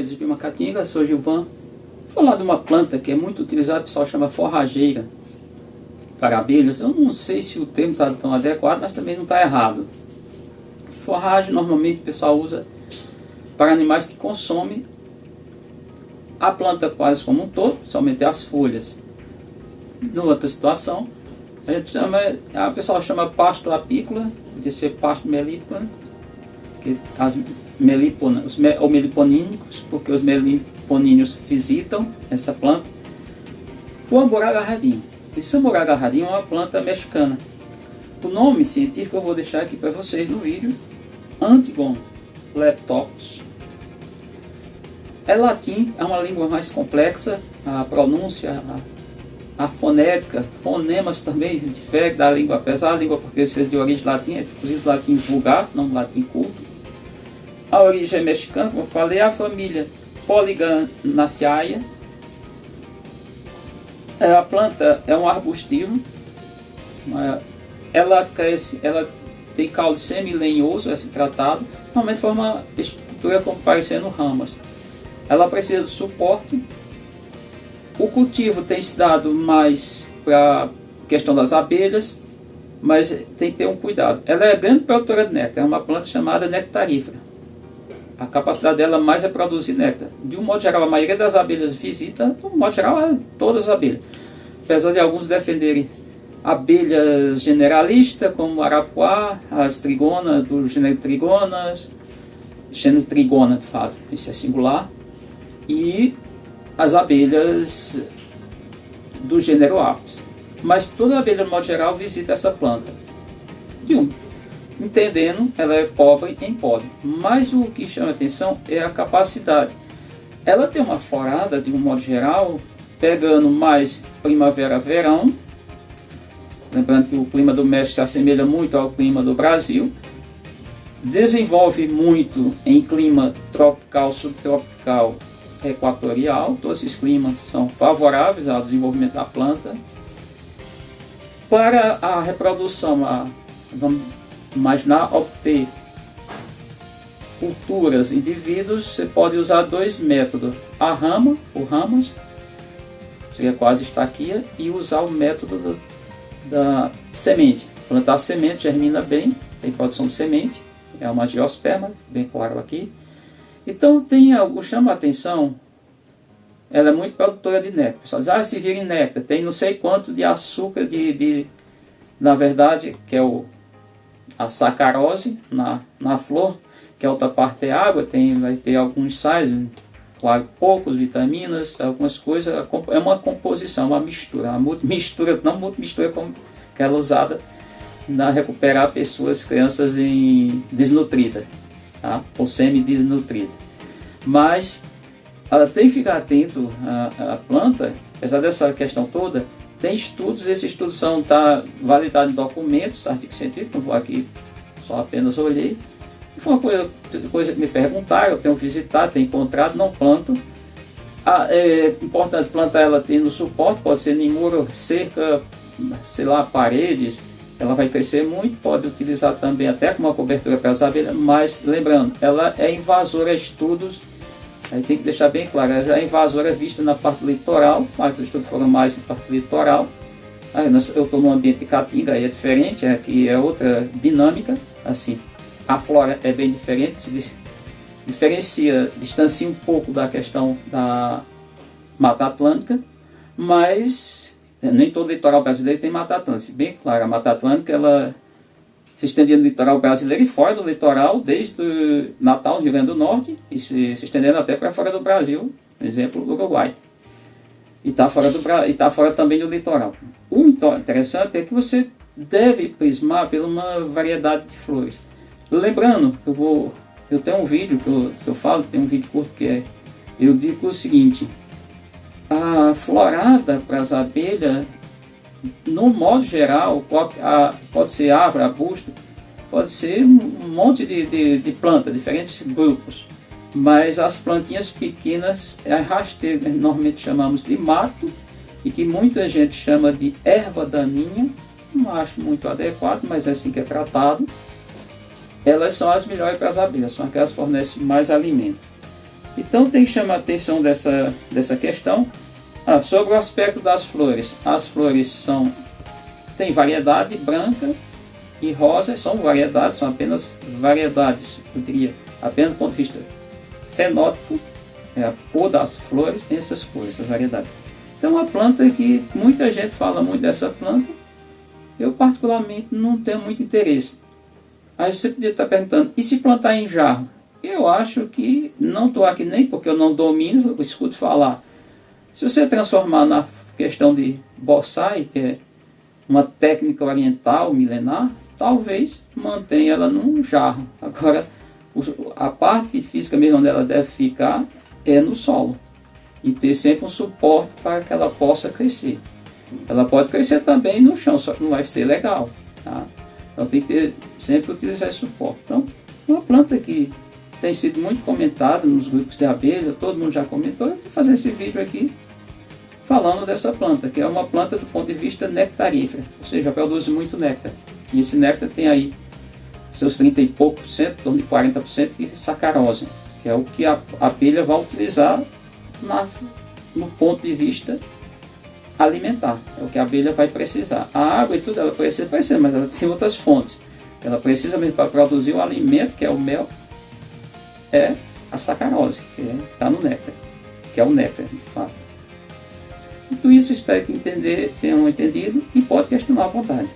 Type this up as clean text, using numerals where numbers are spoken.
abelhas de Macatinga, sou Gilvan. Vou falar de uma planta que é muito utilizada, o pessoal chama forrageira para abelhas. Eu não sei se o termo está tão adequado, mas também não está errado. Forragem normalmente o pessoal usa para animais que consomem a planta quase como um todo, somente as folhas. Em outra situação, a pessoa chama pasto apícola, de ser pasto melícola, que as ou meliponínicos, porque os meliponíneos visitam essa planta. O amor agarradinho. Esse amor agarradinho é uma planta mexicana. O nome científico eu vou deixar aqui para vocês no vídeo. Antigon leptopus. É latim, é uma língua mais complexa, a pronúncia, a fonética, fonemas também diferem da língua, apesar da língua portuguesa ser de origem latina, inclusive latim vulgar, não latim culto. A origem é mexicana, como eu falei, a família Polygonaceae. A planta é um arbustivo, ela cresce, ela tem caule semi-lenhoso, esse tratado, normalmente forma uma estrutura como parecendo ramas. Ela precisa de suporte. O cultivo tem se dado mais para a questão das abelhas, mas tem que ter um cuidado. Ela é grande produtora de néctar, é uma planta chamada nectarífera. A capacidade dela mais é produzir néctar. De um modo geral, a maioria das abelhas visita, de um modo geral, todas as abelhas. Apesar de alguns defenderem abelhas generalistas, como arapuá, as trigonas, do gênero trigonas, gênero trigona, de fato, isso é singular, e as abelhas do gênero Apis. Mas toda abelha, de modo geral, visita essa planta. Entendendo, ela é pobre em pólen. Mas o que chama atenção é a capacidade. Ela tem uma florada, de um modo geral, pegando mais primavera-verão. Lembrando que o clima do México se assemelha muito ao clima do Brasil. Desenvolve muito em clima tropical, subtropical, equatorial. Todos esses climas são favoráveis ao desenvolvimento da planta. Para a reprodução, vamos imaginar, obter culturas, indivíduos, você pode usar dois métodos: a rama, ou ramas, seria quase estaquia, e usar o método da semente. Plantar semente germina bem, tem produção de semente, é uma geosperma, bem claro aqui. Então tem algo, chama a atenção, ela é muito produtora de néctar. O pessoal diz, se vira em néctar, tem não sei quanto de açúcar, na verdade, que é a sacarose na flor, que a outra parte é água, vai ter alguns sais, claro, poucos vitaminas, algumas coisas, é uma composição, uma mistura, não multimistura como aquela usada na recuperar pessoas, crianças desnutridas, tá? Ou semi-desnutridas. Mas tem que ficar atento à planta, apesar dessa questão toda. Tem estudos, esses estudos são validados em documentos, artigos científicos, não vou aqui, só apenas olhei. E foi uma coisa que me perguntaram, eu tenho visitado, tenho encontrado, não planto. É importante plantar ela tendo suporte, pode ser em muro, cerca, sei lá, paredes, ela vai crescer muito, pode utilizar também até como uma cobertura para as abelhas, mas lembrando, ela é invasora a estudos. Aí tem que deixar bem claro, ela já é invasora vista na parte litoral, mas os estudos foram mais na parte litoral. Eu estou num ambiente de caatinga, aí é diferente, aqui é outra dinâmica, assim, a flora é bem diferente, se distancia um pouco da questão da Mata Atlântica, mas nem todo litoral brasileiro tem Mata Atlântica, bem claro, a Mata Atlântica ela se estendia no litoral brasileiro e fora do litoral, desde Natal, no Rio Grande do Norte, e se estendendo até para fora do Brasil, por exemplo, do Uruguai. E está fora também do litoral. O interessante é que você deve prismar por uma variedade de flores. Lembrando, eu tenho um vídeo que eu falo, tem um vídeo curto eu digo o seguinte: a florada para as abelhas, no modo geral, pode ser árvore, arbusto, pode ser um monte de planta, diferentes grupos, mas as plantinhas pequenas é rasteiro, normalmente chamamos de mato, e que muita gente chama de erva daninha, não acho muito adequado, mas é assim que é tratado. Elas são as melhores para as abelhas, são aquelas que fornecem mais alimento. Então tem que chamar a atenção dessa questão. Sobre o aspecto das flores. As flores tem variedade branca e rosa, são apenas variedades, eu diria, apenas do ponto de vista fenótipo, a cor das flores tem essas cores, essa variedade. Então uma planta que muita gente fala muito dessa planta, eu particularmente não tenho muito interesse. Aí você podia estar perguntando, e se plantar em jarro? Eu acho que não estou aqui nem porque eu não domino, eu escuto falar. Se você transformar na questão de bonsai, que é uma técnica oriental, milenar, talvez mantenha ela num jarro. Agora, a parte física mesmo onde ela deve ficar é no solo. E ter sempre um suporte para que ela possa crescer. Ela pode crescer também no chão, só que não vai ser legal. Tá? Então tem que sempre utilizar esse suporte. Então, uma planta que tem sido muito comentada nos grupos de abelha, todo mundo já comentou, eu vou fazer esse vídeo aqui falando dessa planta, que é uma planta do ponto de vista nectarífera, ou seja, produz muito néctar. E esse néctar tem aí seus 30 e pouco por cento, em torno de 40% de sacarose, que é o que a abelha vai utilizar no ponto de vista alimentar, é o que a abelha vai precisar. A água e tudo ela precisa, mas ela tem outras fontes. Ela precisa mesmo para produzir o alimento, que é o mel, é a sacarose, que está no néctar, que é o néctar, de fato. Tudo isso espero que tenham entendido e pode questionar à vontade.